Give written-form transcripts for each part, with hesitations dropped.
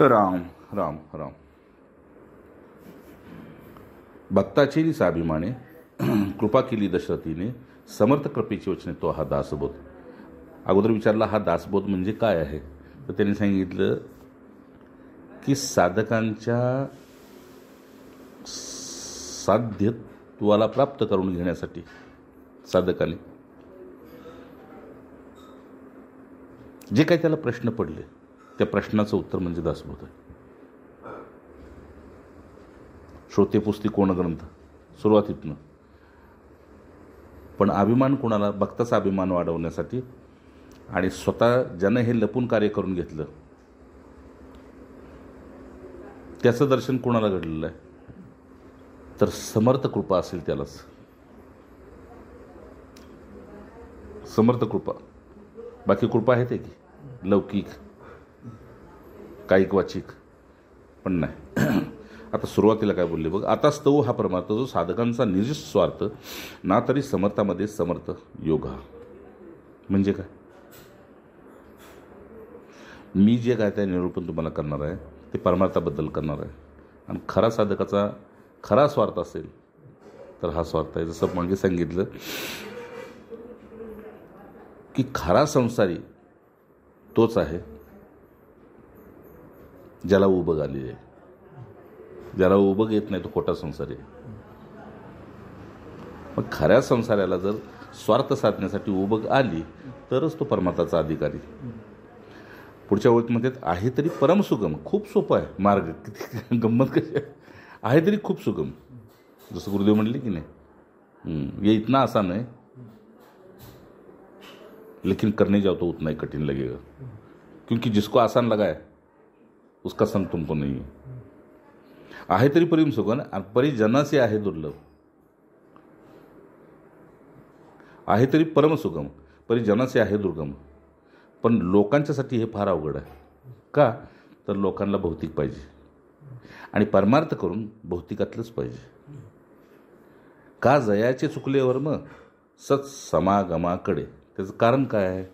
राम राम राम. भक्ताची साभिमाने कृपा केली दशरथीने, समर्थ कृपेची वचने तो हा दासबोध. अगोदर विचारला हा दासबोध म्हणजे काय आहे, तर त्यांनी सांगितलं की साधकांच्या साध्यत्वाला प्राप्त करून घेण्यासाठी साधकाने जे काही त्याला प्रश्न पडले त्या प्रश्नाचं उत्तर म्हणजे दासबोध आहे. श्रोतेपुस्ती कोण ग्रंथ सुरुवातीतनं. पण अभिमान कोणाला? भक्ताचा अभिमान वाढवण्यासाठी आणि स्वतः ज्यानं हे लपून कार्य करून घेतलं त्याचं दर्शन कोणाला घडलेलं आहे? तर समर्थ कृपा असेल त्यालाच. समर्थ कृपा. बाकी कृपा आहे ते की लौकिक कायिक वाचिक पण नाही. आता सुरुवातीला काय बोलले बघ, आता स्तव हा परमार्थ जो साधकांचा निस्वार्थ ना तरी समर्थामध्ये समर्थ योगा. म्हणजे काय? मी जे काय त्या निरूपण तुम्हाला करणार आहे ते परमार्थाबद्दल करणार आहे. आणि खरा साधकाचा खरा स्वार्थ असेल तर हा स्वार्थ आहे. जसं म्हणजे सांगितलं की खरा संसारी तोच आहे ज्याला उबग आली आहे. ज्याला उबग येत नाही तो खोटा संसारी आहे. मग खऱ्या संसाराला जर स्वार्थ साधण्यासाठी उबग आली तरच तो परमार्थाचा अधिकारी. पुढच्या ओळीत म्हणतात आहे तरी परम सुगम. खूप सोपं आहे मार्ग. किती गंमत कशी आहे तरी खूप सुगम. जसं गुरुदेव म्हणले की नाही, ये इतना आसान है लेकिन करने जाओ तो उतना ही कठिन लगेगा, क्योंकि जिसको आसान लगा है उसका संग तुमको नहीं है. आहे तरी परिम सुगम आणि परिजनाचे आहे दुर्लभ. आहे तरी परम सुगम, परिजनाचे आहे दुर्गम. पण लोकांच्यासाठी हे फार अवघड आहे. का? तर लोकांना भौतिक पाहिजे आणि परमार्थ करून भौतिकातलंच पाहिजे. का? जयाचे चुकले वर्म सत्समागमाकडे. त्याचं कारण काय आहे?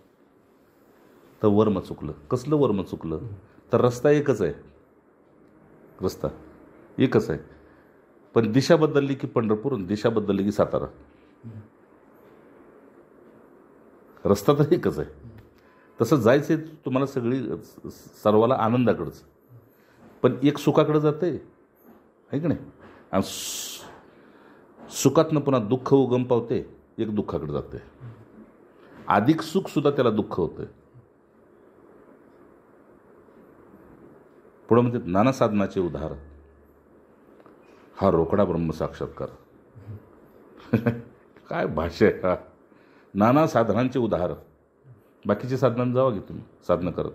तर वर्म चुकलं. कसलं वर्म चुकलं? तर रस्ता एकच आहे. रस्ता एकच आहे, पण दिशा बदलली की पंढरपूर, दिशा बदलली की सातारा. रस्ता तर एकच आहे. तसं जायचं आहे तुम्हाला सगळी सर्वाला आनंदाकडंच, पण एक सुखाकडं जाते आहे की नाही. आणि सुखातनं पुन्हा दुःख उगम पावते, एक दुःखाकडे जाते. अधिक सुख सुद्धा त्याला दुःख होतं. पुढं म्हणते नाना साधनाचे उधार हा रोकडा ब्रह्मसाक्षात्कार. काय भाषा आहे हा. नाना साधनांचे उधार. बाकीचे साधनांना जावा की तुम्ही साधनं करत,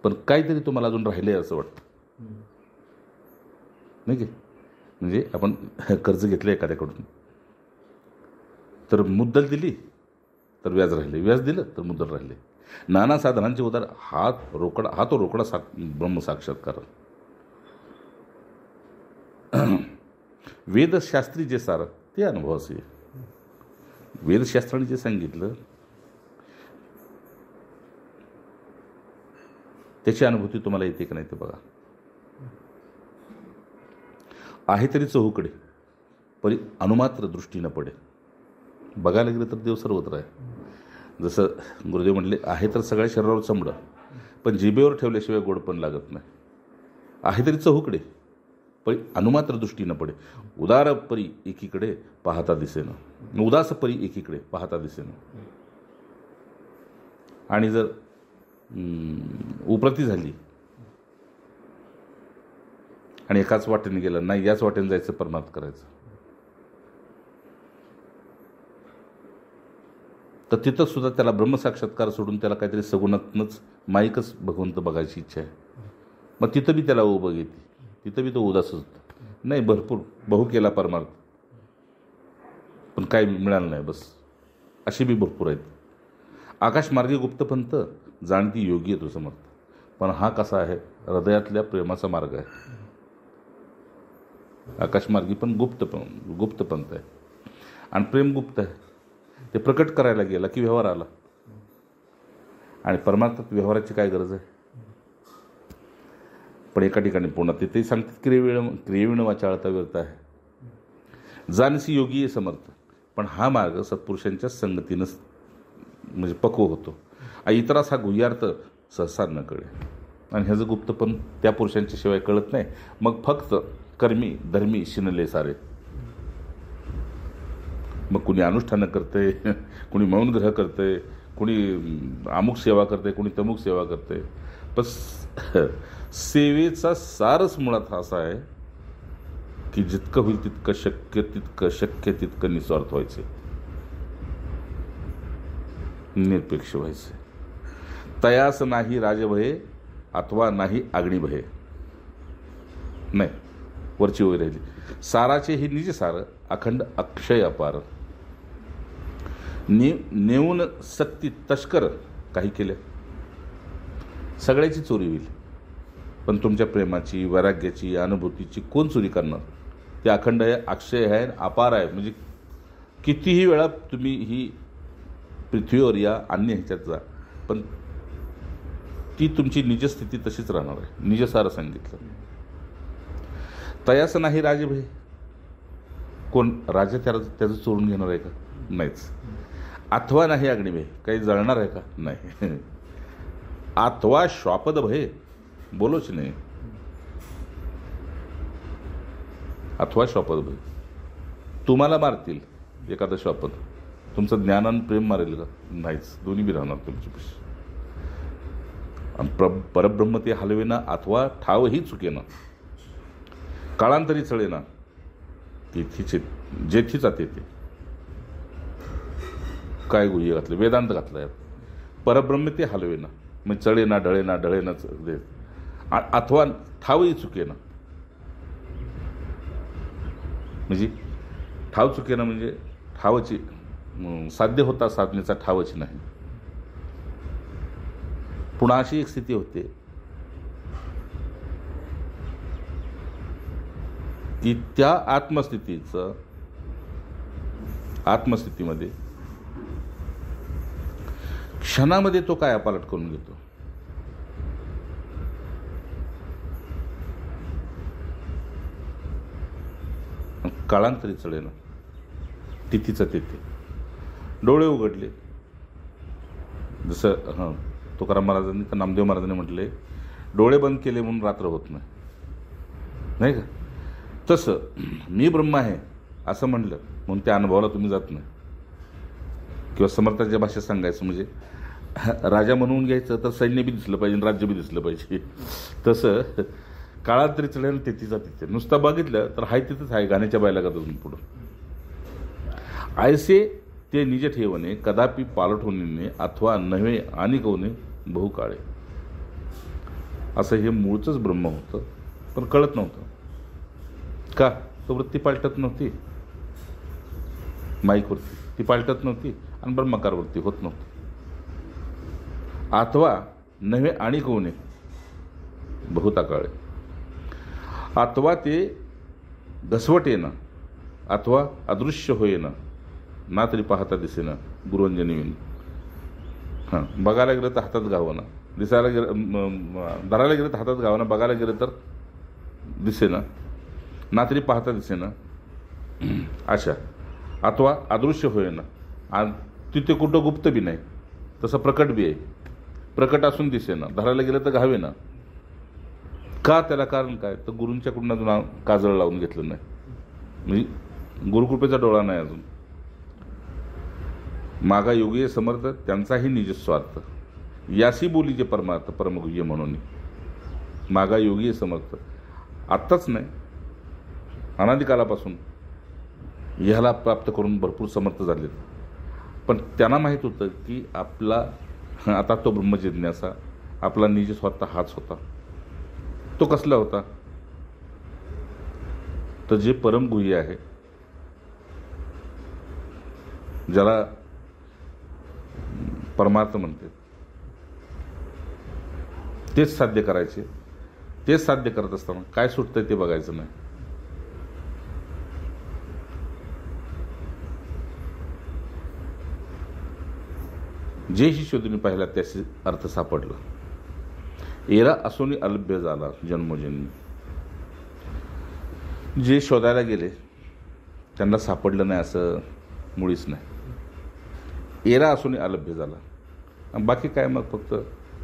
पण काहीतरी तुम्हाला अजून राहिले असं वाटतं नाही की. म्हणजे आपण कर्ज घेतलं एखाद्याकडून तर मुद्दल दिली तर व्याज राहिले, व्याज दिलं तर मुद्दल राहिले. नाना साधनांचे उधार हा तो रोकडा ब्रह्मसाक्षात्कार. वेदशास्त्री जे सार ते अनुभवाचे. वेदशास्त्राने जे सांगितलं त्याची अनुभूती तुम्हाला येते की नाही ते बघा. आहे तरी चहूकडे परी अनुमात्र दृष्टी न पडे. बघायला गेलं तर देव सर्वत्र आहे. जसं गुरुदेव म्हटले आहे तर सगळ्या शरीरावर चमडं, पण जिभेवर ठेवल्याशिवाय गोड पण लागत नाही. आहे तरी चहूकडे परी अनुमात्र दृष्टी न पडे. उदार परी एकीकडे पाहता दिसेना, उदास परी एकीकडे पाहता दिसेना. आणि जर उप्रती झाली आणि एकाच वाटेने गेलं, नाही याच वाटेने जायचं, परमार्थ करायचं, तर तिथं सुद्धा त्याला ब्रह्मसाक्षात्कार सोडून त्याला काहीतरी सगुणातनंच माईकच भगवंत बघायची इच्छा आहे. मग तिथं बी त्याला उभं येते, तिथं बी तो उदास होतो. नाही भरपूर बहु केला परमार्थ पण काही मिळालं नाही बस. अशी बी भरपूर आहेत. आकाशमार्गी गुप्तपंथ जाणती योगी आहे तो समर्थ. पण हा कसा आहे? हृदयातल्या प्रेमाचा मार्ग आहे. आकाशमार्गी पण गुप्तपंथ आहे आणि प्रेम गुप्त आहे. ते प्रकट करायला गेला की व्यवहार आला. आणि परमार्थात व्यवहाराची काय गरज आहे? पण एका ठिकाणी पूर्ण तेही सांगतात क्रियेविण वाचाळता व्यर्थ आहे. जाणसी योगी आहे समर्थ. पण हा मार्ग सत्पुरुषांच्या संगतीनं म्हणजे पक्व होतो. इतरास हा गुह्यार्थ सहसा न कळे. आणि ह्याचं गुप्त पण त्या पुरुषांच्या शिवाय कळत नाही. मग फक्त कर्मी धर्मी शिनले सारे. मग कुणी अनुष्ठानं करते, कुणी मौन ग्रह करते, कुणी अमुक सेवा करते, कुणी तमुक सेवा करते. पण सेवेचा सारच मुळात असा आहे की जितकं होईल तितकं शक्य तितकं निस्वार्थ व्हायचे, निरपेक्ष व्हायचे. तयास नाही राजभये अथवा नाही अग्निभये. नाही, वरची वगैरे राहिली. साराचे हे निज सार अखंड अक्षय अपार. नेऊन सक्ती तस्कर काही केले, सगळ्याची चोरी होईल. पण तुमच्या प्रेमाची, वैराग्याची, अनुभूतीची कोण चोरी करणार? ते अखंड आहे, अक्षय आहे, अपार आहे. म्हणजे कितीही वेळा तुम्ही ही पृथ्वीवर या, अन्य ह्याच्यात जा, पण ती तुमची निजस्थिती तशीच राहणार आहे. निजसार सांगितलं. तयास नाही राजभय. कोण राजा त्याचं चोरून घेणार आहे का? नाहीच. अथवा नाही अग्निभय. काही जळणार आहे का? नाही. अथवा श्वापद भय. बोलोच नाही. अथवा श्वापद भय. तुम्हाला मारतील एखादं श्वापद, तुमचं ज्ञानानं प्रेम मारेल का? नाहीच. दोन्ही बी राहणार तुमच्यापाशी. आणि परब्रह्म ते हलवेना अथवा ठावही चुकेना. काळांतरी चळेना तेथीचे जेथीचा तेथे. काय गुह्य घातलं? वेदांत घातलं. परब्रह्म ते हलवेना म्हणजे चळेना ढळेना ढळेना अथवा ठावही चुकेना. म्हणजे ठाव चुकेना म्हणजे ठावची साध्य होता साधनेचा ठावच नाही. पुन्हा अशी एक स्थिती होते की त्या आत्मस्थितीमध्ये क्षणामध्ये तो काय पालट करून घेतो. काळांतरी चढेना तिथीचा तिथे. डोळे उघडले. जसं तुकाराम महाराजांनी का नामदेव महाराजांनी म्हटले, डोळे बंद केले म्हणून रात्र होत नाही का? तसं मी ब्रह्म आहे असं म्हटलं म्हणून त्या अनुभवाला तुम्ही जात नाही. किंवा समर्थांच्या भाषेत सांगायचं म्हणजे राजा म्हणून घ्यायचं तर सैन्य बी दिसलं पाहिजे, राज्य बी दिसलं पाहिजे. तसं काळांतरी चढेल तिथीचा तिथे. नुसतं बघितलं तर हाय तिथंच आहे, गाण्याच्या बायला का अजून पुढं. आयसे ते निज ठेवणे कदापि पालट होणे अथवा नव्हे आणि कवणे बहुकाळे. असं हे मूळचंच ब्रह्म होतं, पण कळत नव्हतं. का? तो वृत्ती पालटत नव्हती. माईकवरती ती पालटत नव्हती आणि ब्रह्माकारवरती होत नव्हती. अथवा नव्हे आणि कवणे बहुता काळे. अथवा ते घसवटेना अथवा अदृश्य होईना ना तरी पाहता दिसेना गुरुवंजनी विन. बघायला गेलं तर हातात गावना, दिसायला गेलं धरायला गेलं तर हातात गावना, बघायला गेलं तर दिसेना, ना तरी पाहता दिसेना अशा. अथवा अदृश्य होईना. आणि तिथे कुठं गुप्त बी नाही, तसं प्रकट बी आहे. प्रकट असून दिसेना, धरायला गेलं तर घावेना. का? त्याला कारण काय? तर गुरूंच्याकडून अजून काजळ लावून घेतलं नाही, म्हणजे गुरुकृपेचा डोळा नाही अजून. मागा योगी समर्थ त्यांचाही निजस्वार्थ यासी बोली जे परमार्थ परमगुह्य म्हणून. मागा योगी समर्थ आत्ताच नाही, अनादिकालापासून ह्याला प्राप्त करून भरपूर समर्थ झालेत. पण त्यांना माहीत होतं की आपला आता तो ब्रह्मजिज्ञासा आपला निजस्वार्थ हाच होता. तो कसला होता? तर जे परमगुह्य आहे, ज्याला परमार्थ म्हणते, तेच साध्य करायचे. तेच साध्य करत असताना काय सुटतंय ते बघायचं नाही. जे ही शोधून पाहिला त्याचे अर्थ सापडला. एरा असून अल्भ्य झाला जन्मोजन्मी. जे शोधायला गेले त्यांना सापडलं नाही असं मुळीच नाही. एरा असून अल्भ्य झाला. आणि बाकी काय मग फक्त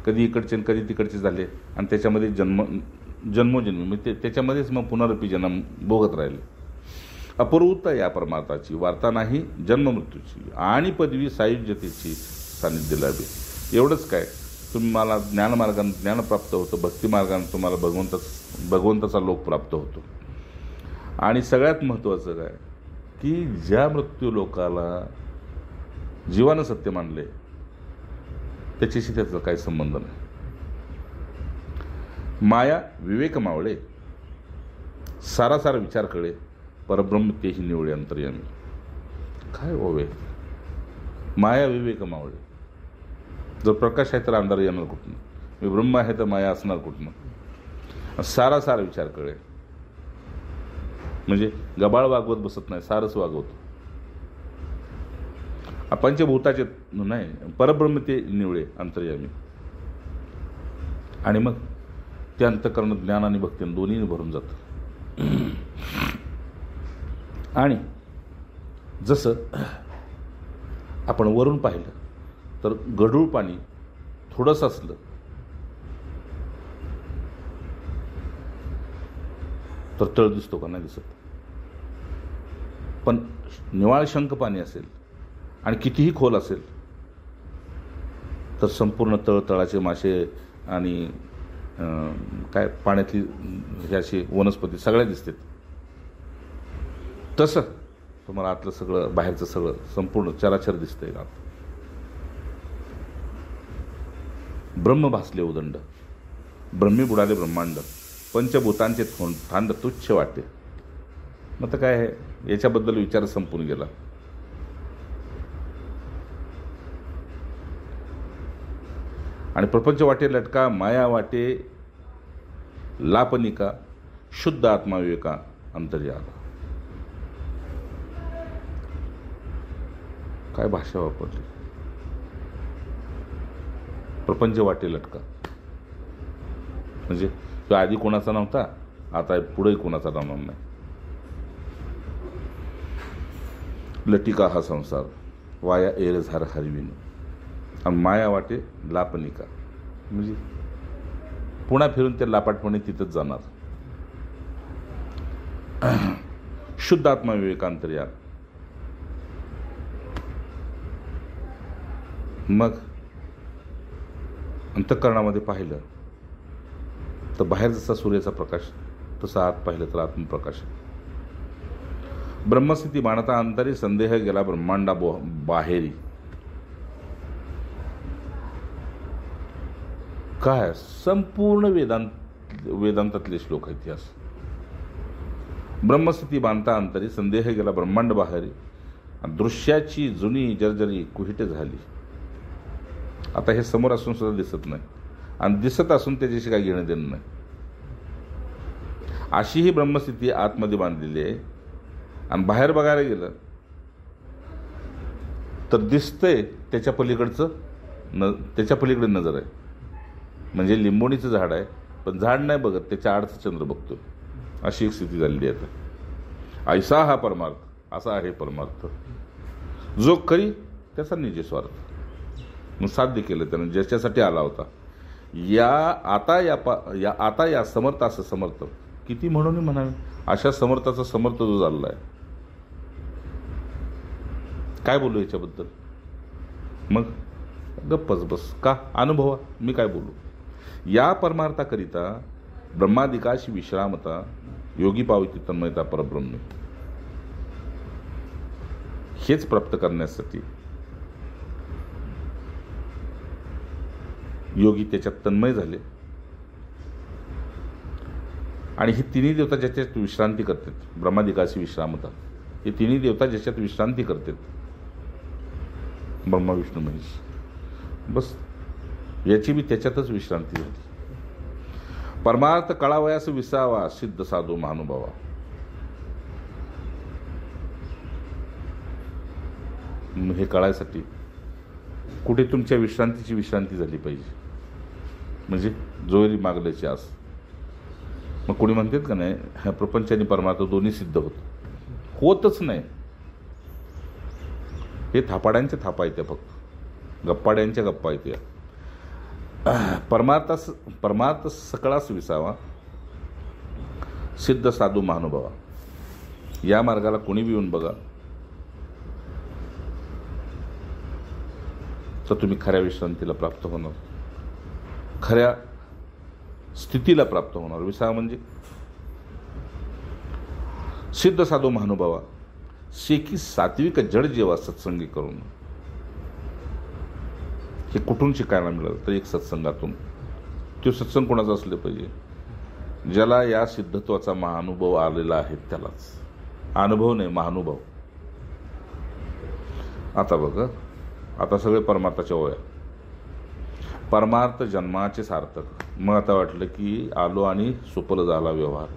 कधी इकडचे आणि कधी तिकडचे झाले आणि त्याच्यामध्ये जन्मोजन्मी मग त्याच्यामध्येच मग पुनरपी जन्म भोगत राहिले. अपूर्वता या परमार्थाची वार्ता नाही जन्ममृत्यूची आणि पदवी सायुज्यतेची सानिध्य लाभे. एवढंच काय, तुम्हाला ज्ञानमार्गाने ज्ञान प्राप्त होतं, भक्तिमार्गाने तुम्हाला भगवंताचा लोक प्राप्त होतो. आणि सगळ्यात महत्त्वाचं काय की ज्या मृत्यू लोकाला जीवानं सत्य मानले त्याच्याशी त्याचा काही संबंध नाही. माया विवेक मावळे सारासार विचार कळे परब्रह्म तेही निवळे अंतर्यामी. काय ओवे, माया विवेक मावळे. जर प्रकाश आहे तर अंधार येणार कुठनं, मी ब्रह्म आहे तर माया असणार कुठनं. सारासार विचार कळे म्हणजे गबाळ वागवत बसत नाही, सारच वागवतो. पंचभूताचे नाही, परब्रह्म ते निवळे अंतर्यामी. आणि मग ते अंतःकरण ज्ञान आणि भक्तीने दोन्हीने भरून जातं. आणि जसं आपण वरून पाहिलं तर गढूळ पाणी थोडंसं असलं तर तळ दिसतो का? नाही दिसत. पण निवाळ शंख पाणी असेल आणि कितीही खोल असेल तर संपूर्ण तळाचे मासे आणि काय पाण्यातली हे अशी वनस्पती सगळ्या दिसतात. तसं तुम्हाला आतलं सगळं बाहेरचं सगळं संपूर्ण चराचर दिसतंय. आत ब्रह्म भासले उदंड, ब्रह्मी बुडाले ब्रह्मांड, पंचभूतांचे थांड तुच्छ वाटे. मग तर काय आहे, याच्याबद्दल विचार संपून गेला. आणि प्रपंच वाटे लटका, माया वाटे लापनिका, शुद्ध आत्मा विवेका अंतर्याला. काय भाषा वापरली. प्रपंच वाटे लटका म्हणजे तो आधी कोणाचा नव्हता, आता पुढे कोणाचा राहणार नाही. लटिका हा संसार वाया एरझार हरविन, आणि माया वाटे लापनिका म्हणजे पुन्हा फिरून ते लापाटपणे तिथंच जाणार. शुद्ध आत्मा विवेकांतर्या. मग अंतःकरणामध्ये पाहिलं तर बाहेर जसा सूर्याचा प्रकाश तसा आत पाहिलं तर आत्मप्रकाश. ब्रह्मस्थिती मानता अंतरी, संदेह गेला ब्रह्मांडा बाहेरी. काय संपूर्ण वेदांतातले श्लोक आहेत. इतिहास ब्रह्मस्थिती बांधता अंतरी, संदेह गेला ब्रह्मांड बाहेरी, दृश्याची जुनी जर्जरी कुहिट झाली. आता हे समोर असून सुद्धा दिसत नाही आणि दिसत असून त्याच्याशी काही घेणं देणं नाही. अशी ही ब्रह्मस्थिती आतमध्ये बांधलेली आहे. आणि बाहेर बघायला गेलं तर दिसतंय त्याच्या पलीकडे नजर आहे. म्हणजे लिंबोणीचं झाड आहे पण झाड नाही बघत, त्याच्या आडचं चंद्र बघतो. अशी एक स्थिती झालेली आहे आता. ऐसा हा परमार्थ, असा आहे परमार्थ. जो करी त्याचा निज स्वार्थ. मग साध्य केलं त्यानं ज्याच्यासाठी आला होता. आता या समर्थाचं समर्थ किती म्हणून म्हणावे. अशा समर्थाचा समर्थ जो झालेला आहे. काय बोलू याच्याबद्दल. मग गप्पच बस का अनुभवा, मी काय बोलू. या परमार्थाकरिता ब्रह्मादिकाशी विश्रामता, योगी पाविती तन्मयता परब्रह्म. हेच प्राप्त करण्यासाठी योगी त्याच्यात तन्मय झाले. आणि ही तिन्ही देवता ज्याच्यात विश्रांती करतात, ब्रह्मादिकाशी विश्रामता, हे तिन्ही देवता ज्याच्यात विश्रांती करतात, ब्रह्मा विष्णू महेश, बस याची बी त्याच्यातच विश्रांती झाली. परमार्थ कळावयास विसावा, सिद्ध साधू महानुभावा. हे कळायसाठी कुठे तुमच्या विश्रांतीची विश्रांती झाली पाहिजे. म्हणजे जोरी मागल्याची आस. मग कोणी म्हणतात का नाही, ह्या प्रपंच आणि परमार्थ दोन्ही सिद्ध होतच नाही. हे थापाड्यांच्या थापा येत्या, फक्त गप्पाड्यांच्या गप्पा येत्या. परमार्थ सकळाच विसावा, सिद्ध साधू महानुभावा. या मार्गाला कोणी बी येऊन बघा, तर तुम्ही खऱ्या विश्रांतीला प्राप्त होणार, खऱ्या स्थितीला प्राप्त होणार. विसावा म्हणजे सिद्ध साधू महानुभावा, शेकी सात्विक जड जेवा सत्संगी करून. हे कुठून शिकायला मिळालं तर एक सत्संगातून. तो सत्संग कोणाचा असले पाहिजे, ज्याला या सिद्धत्वाचा महाअनुभव आलेला आहे त्यालाच. अनुभव नाही, महानुभव. आता बघा, आता सगळे परमार्थाच्या ओळ्या, परमार्थ जन्माचे सार्थक. मग आता वाटलं की आलो आणि सुपल झाला व्यवहार.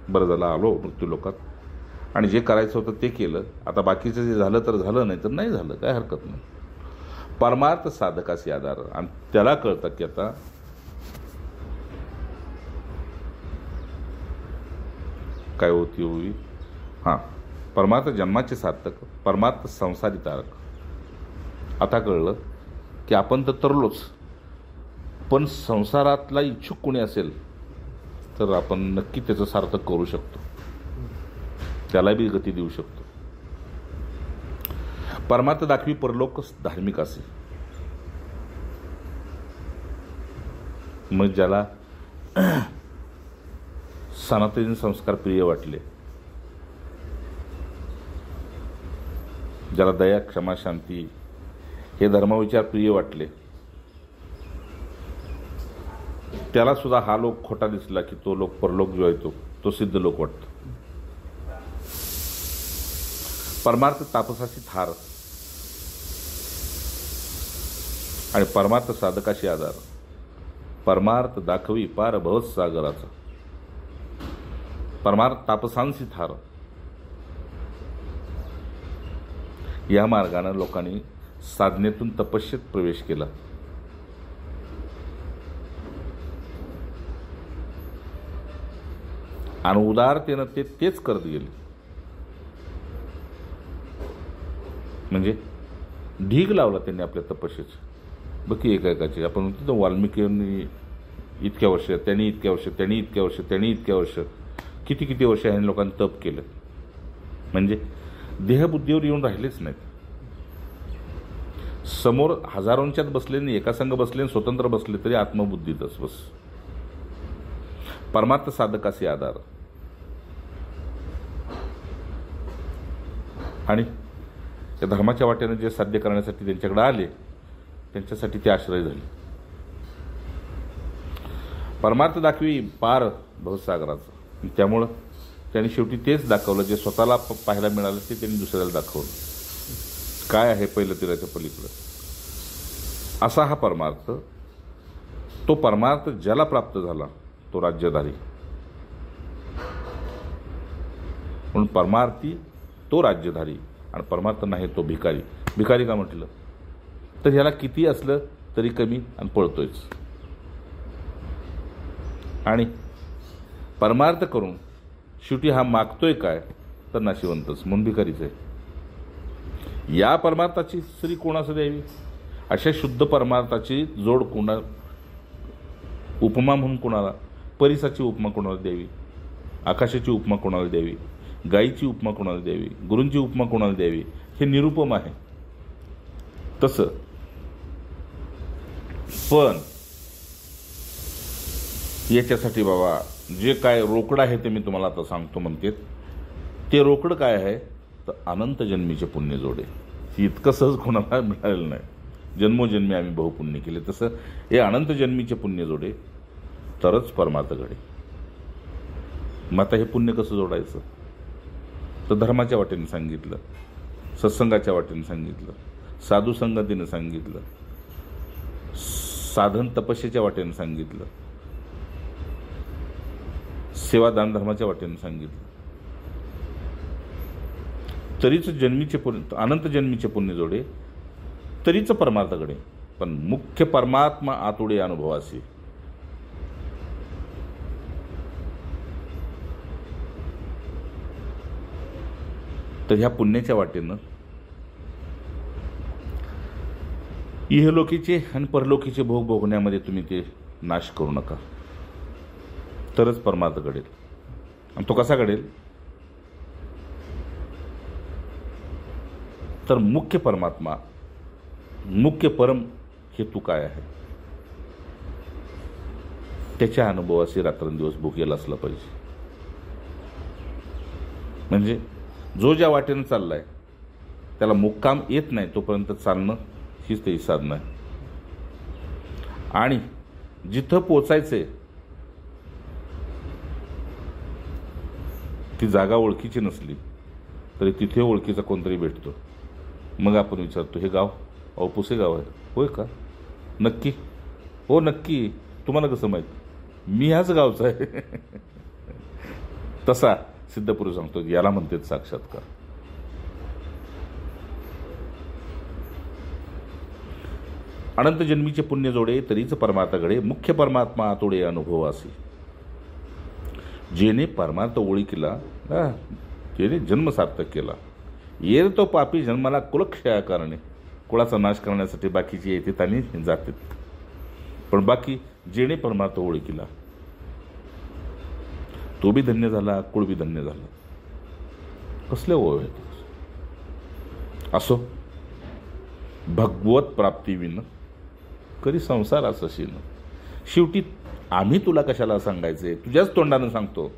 बरं झालं आलो मृत्यूलोकात आणि जे करायचं होतं ते केलं. आता बाकीचं जे झालं तर झालं, नाही तर नाही झालं, काय हरकत नाही. परमार्थ साधकाशी आधार. आणि त्याला कळतं की आता काय होती हां, परमार्थ जन्माचे सार्थक, परमार्थ संसारी तारक. आता कळलं की आपण तर तरलोच, पण संसारातला इच्छुक कोणी असेल तर आपण नक्की त्याचं सार्थक करू शकतो, त्याला बी गती देऊ शकतो. परमार्थ दाखवी परलोक धार्मिक असे. मग ज्याला सनातनी संस्कार प्रिय वाटले, ज्याला दया क्षमा शांती हे धर्मविचार प्रिय वाटले, त्याला सुद्धा हा लोक खोटा दिसला की तो लोक परलोक जो आहे तो सिद्ध लोक वाटतो. परमार्थ तापसाची थार आणि परमार्थ साधकाशी आधार. परमार्थ दाखवी पार भवत सागराचा, परमार्थ तापसांची थार. या मार्गाने लोकांनी साधनेतून तपस्येत प्रवेश केला. आणि उदारतेनं तेच करत गेले. म्हणजे ढीग लावला त्यांनी आपल्या तपस्येचं. बघी एकाची आपण म्हणतो तर वाल्मिकींनी इतक्या वर्ष, त्यांनी इतक्या वर्ष, त्यांनी इतक्या वर्ष, त्यांनी इतक्या वर्ष, किती वर्ष ह्या लोकांनी तप केलं. म्हणजे देहबुद्धीवर येऊन राहिलेच नाहीत. समोर हजारोंच्यात बसले आणि एका संघ बसले आणि स्वतंत्र बसले तरी आत्मबुद्धीतच बस. परमार्थ साधकाशी आधार. आणि त्या धर्माच्या वाटेने जे साध्य करण्यासाठी त्यांच्याकडे आले त्यांच्यासाठी ते आश्रय झाले. परमार्थ दाखवी पार भवसागराचं. त्यामुळं त्यांनी शेवटी तेच दाखवलं जे स्वतःला पाहायला मिळालं ते त्यांनी दुसऱ्याला दाखवलं. काय आहे पहिलं तीराच्या पलीकडं, असा हा परमार्थ. तो परमार्थ ज्याला प्राप्त झाला तो राज्यधारी. म्हणून परमार्थी तो राज्यधारी आणि परमार्थ नाही तो भिकारी. भिकारी का म्हटलं तर ह्याला किती असलं तरी कमी आणि पळतोयच. आणि परमार्थ करून शेवटी हा मागतोय काय तर नाशिवंतच, म्हणून भिकारीच आहे. या परमार्थाची श्री कोणास द्यावी, अशा शुद्ध परमार्थाची जोड कोणा, उपमा म्हणून कोणाला, परिसाची उपमा कोणाला द्यावी, आकाशाची उपमा कोणाला द्यावी, गायीची उपमा कोणाला द्यावी, गुरूंची उपमा कोणाला द्यावी, हे निरुपम आहे. तसं पण याच्यासाठी बाबा जे काय रोकडं आहे ते मी तुम्हाला आता सांगतो म्हणते. ते रोकडं काय आहे तर अनंत जन्मीचे पुण्य जोडे. इतकं सहज कोणाला मिळालेलं नाही. जन्मोजन्मी आम्ही बहुपुण्य केले, तसं हे अनंत जन्मीचे पुण्य जोडे तरच परमार्थ घडे. मग आता हे पुण्य कसं जोडायचं तर धर्माच्या वाटेने सांगितलं, सत्संगाच्या वाटेने सांगितलं, साधू संगतीने सांगितलं, साधन तपस्येच्या वाटेने सांगितलं, सेवा दान धर्माच्या वाटेने सांगितलं. तरीच जन्मीचे पुण्य, अनंत जन्मीचे पुण्य जोडे तरीच परमार्थकडे. पण मुख्य परमात्मा आतुडे अनुभवासी. तर ह्या पुण्याच्या वाटेनं इहलोकीचे आणि परलोकीचे भोग भोगण्यामध्ये तुम्ही ते नाश करू नका, तरच परमार्थ घडेल. आणि तो कसा घडेल? तर मुख्य परमात्मा, मुख्य परम हेतू काय आहे त्याच्या अनुभवाशी रात्रंदिवस भुकेल असला पाहिजे. म्हणजे जो ज्या वाटेनं चाललाय त्याला मुक्काम येत नाही तोपर्यंत चालणं हीच त्याची साधना आहे. आणि जिथं पोचायचंय ती जागा ओळखीची नसली तरी तिथे ओळखीचा कोणतरी भेटतो. मग आपण विचारतो, हे गाव अहो पुसे गाव आहे. होय का? नक्की? हो नक्की. तुम्हाला कसं माहीत? मी ह्याच गावचा आहे. तसा सिद्धपुरुष सांगतो, याला म्हणतात साक्षात्कार. अनंत जन्मीचे पुण्य जोडे तरीच परमार्थ घडे, मुख्य परमात्मा आतोडे अनुभवासी. जेने परमार्थ ओळखीला त्याने जन्म सार्थक केला. येर तो पापी जन्माला कुलक्षया कारणे. कुळाचा नाश करण्यासाठी बाकीचे येतात आणि जातात, पण बाकी जेणे परमार्थ ओळखीला तो बी धन्य झाला, कुळ बी धन्य झाला. कसले ओळ असो भगवत प्राप्ती विन करी संसार असशीन. शेवटी आम्ही तुला कशाला सांगायचे, तुझ्याच तोंडानं सांगतो.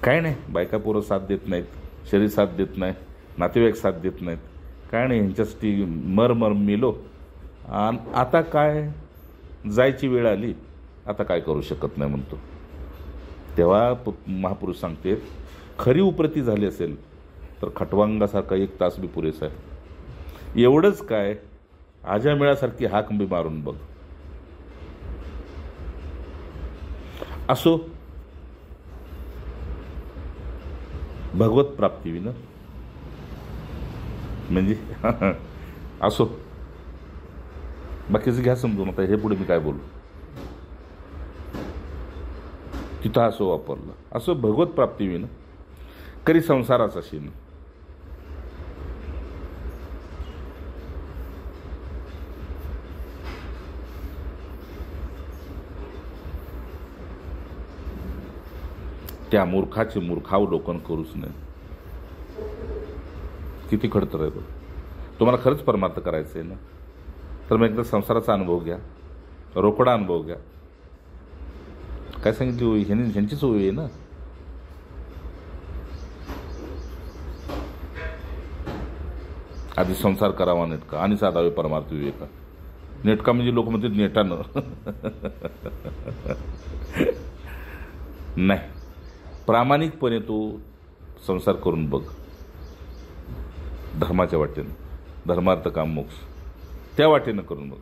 काय नाही, बायका पोरं साथ देत नाहीत, शरीर साथ देत नाही, नातेवाईक साथ देत नाहीत, काय नाही, यांच्यासाठी मर मेलो. आणि आता काय जायची वेळ आली, आता काय करू शकत नाही म्हणतो. तेव्हा महापुरुष सांगते, खरी उपरती झाली असेल तर खटवांगासारखा 1 तास बी पुरेसा आहे. एवढंच काय, आजामेळासारखी हाक बी मारून बघ. असो भगवत प्राप्ती विना म्हणजे असो. बाकीचं घ्या समजून, आता हे पुढे मी काय बोलू. तिथं असो वापरलं. असो भगवत प्राप्ती विना करी संसाराचा शीन. त्या मूर्खाचे मूर्खावलोकन करूच नाही. किती खडतर आहे बघ. तुम्हाला खरंच परमार्थ करायचं आहे ना, तर मग एकदा संसाराचा अनुभव घ्या, रोकडा अनुभव घ्या. काय सांगितली ह्यांचीच होई आहे ना. आधी संसार करावा नेटका आणि साधावे परमार्थ विवेका. नेटका म्हणजे लोक म्हणतात नेटानं. नाही, प्रामाणिकपणे तू संसार करून बघ. धर्माच्या वाटेनं, धर्मार्थ काम मोक्ष त्या वाटेनं करून बघ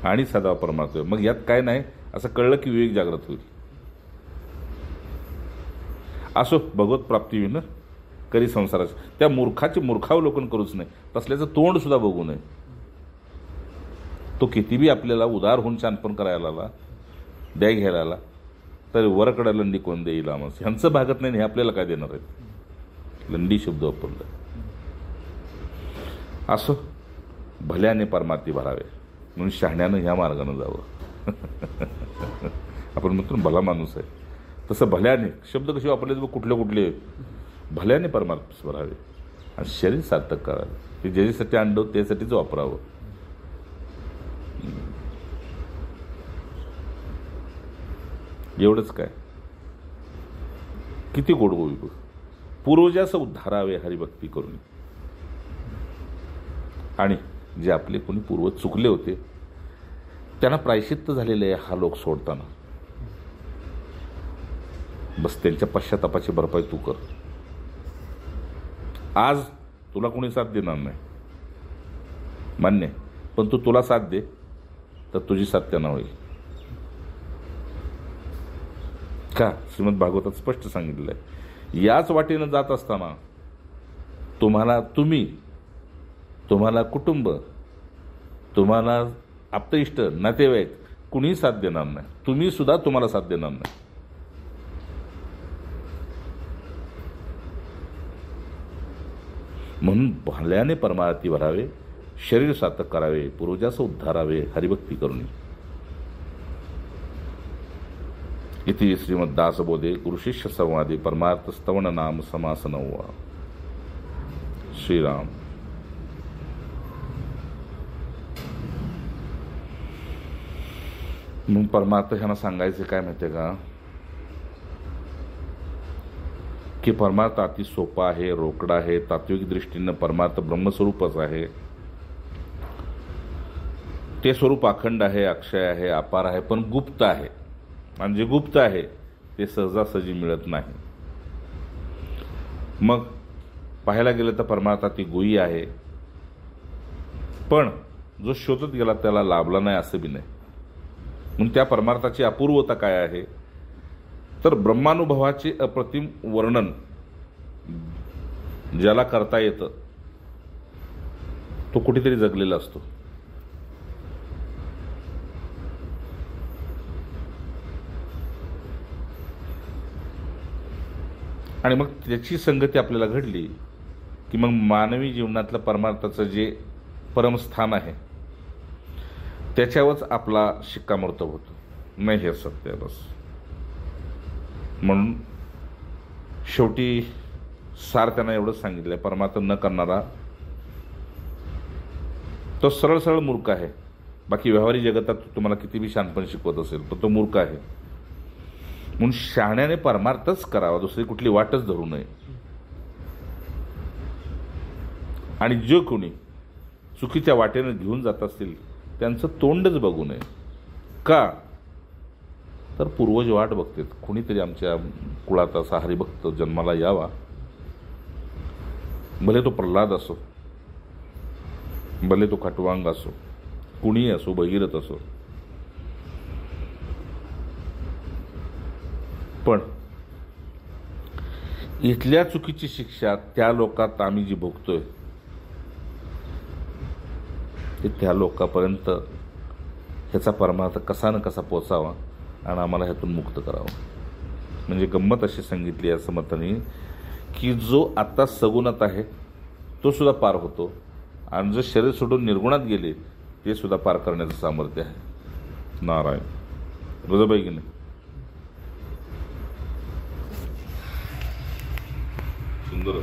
आणि साधावा परमार्थ. मग यात काय नाही असं कळलं की विवेक जागृत होईल. असो भगवत प्राप्ती विना करी संसाराचं. त्या मूर्खाचे मूर्खावलोकन करूच नाही, तसल्याचं तोंड सुद्धा बघू नये. तो किती बी आपल्याला उदार होऊन शानपण करायला आला, द्या घ्यायला आला, तर वरकडा लंडी कोण देईल आमस. ह्यांचं भागत नाही, हे आपल्याला काय देणार आहेत. लंडी शब्द वापरला. असो भल्याने परमार्थी भरावे म्हणून शहाण्यानं ह्या मार्गानं जावं. आपण म्हणतो भला माणूस आहे, तसं भल्याने शब्द कसे वापरले तर कुठले भल्याने परमार्थ भरावे आणि शरीर सार्थक करावे. ते ज्याच्यासाठी आणलं त्यासाठीच वापरावं. एवढंच काय, किती गोड होई बघ. पूर्वजास उद्धारावे हरिभक्ती करून. आणि जे आपले कोणी पूर्वज चुकले होते त्यांना प्रायश्चित्त झालेले आहे हा लोक सोडताना. बस त्यांच्या पश्चातापाची भरपाई तू कर. आज तुला कोणी साथ देणार नाही मान्य, पण तू तुला साथ दे तर तुझी साथ त्यांना होईल. का श्रीमद भागवतात स्पष्ट सांगितलेलं आहे, याच वाटेनं जात असताना तुम्हाला कुटुंब, तुम्हाला आप्तइष्ट, नातेवाईक कुणीही साथ देणार नाही. तुम्ही सुद्धा तुम्हाला साथ देणार नाही. म्हणून भाल्याने परमार्थी भरावे, शरीर सार्थक करावे, पूर्वजास उद्धारावे, हरिभक्ती करुणी. इति श्रीमद्दासबोधे गुरुशिष्य संवादे परमार्थ स्तवन नाम समास 9. श्रीराम. म्हणून परमार्थ ह्यांना सांगायचे काय माहिती का, की परमार्थ अति सोपा आहे, रोकडा आहे. तात्विक दृष्टीनं परमार्थ ब्रह्मस्वरूपच आहे. ते स्वरूप अखंड आहे, अक्षय आहे, अपार आहे, पण गुप्त आहे. आणि जे गुप्त आहे ते सहजासहजी मिळत नाही. मग पाहायला गेलं तर परमार्थ अति गुह्य आहे, पण जो शोधत गेला त्याला लाभला नाही असं बी नाही. म्हणून त्या परमार्थाची अपूर्वता काय आहे, तर ब्रह्मानुभवाचे अप्रतिम वर्णन ज्याला करता येतं तो कुठेतरी जगलेला असतो. आणि मग त्याची संगती आपल्याला घडली की मग मानवी जीवनातलं परमार्थाचं जे परमस्थान आहे त्याच्यावरच आपला शिक्कामोर्तब होतो. नाही हे सत्य आहे बस. म्हणून शेवटी सार त्यांना एवढंच सांगितलंय, परमार्थ न करणारा तो सरळ सरळ मूर्ख आहे. बाकी व्यवहारी जगतात तुम्हाला किती बी शहाणपण शिकवत असेल पण तो मूर्ख आहे. म्हणून शहाण्याने परमार्थच करावा, दुसरी कुठली वाटच धरू नये. आणि जे कोणी चुकीच्या वाटेने घेऊन जात असतील त्यांचं तोंडच बघू नये. का तर पूर्वज वाट बघतात, कुणीतरी आमच्या कुळात असा हरिभक्त जन्माला यावा. भले तो प्रल्हाद असो, भले तो खटवांग असो, कुणी असो, भगीरथ असो, पण इथल्या चुकीची शिक्षा त्या लोकात आम्ही जी भोगतोय ते त्या लोकांपर्यंत ह्याचा परमार्थ कसा न कसा पोचावा आणि आम्हाला ह्यातून मुक्त करावं. म्हणजे गंमत अशी सांगितली या समर्थाने की जो आता सगुणात आहे तो सुद्धा पार होतो आणि जो शरीर सोडून निर्गुणात गेले ते सुद्धा पार करण्याचं सामर्थ्य आहे. नारायण. बरोबर की नाही? सुंदर.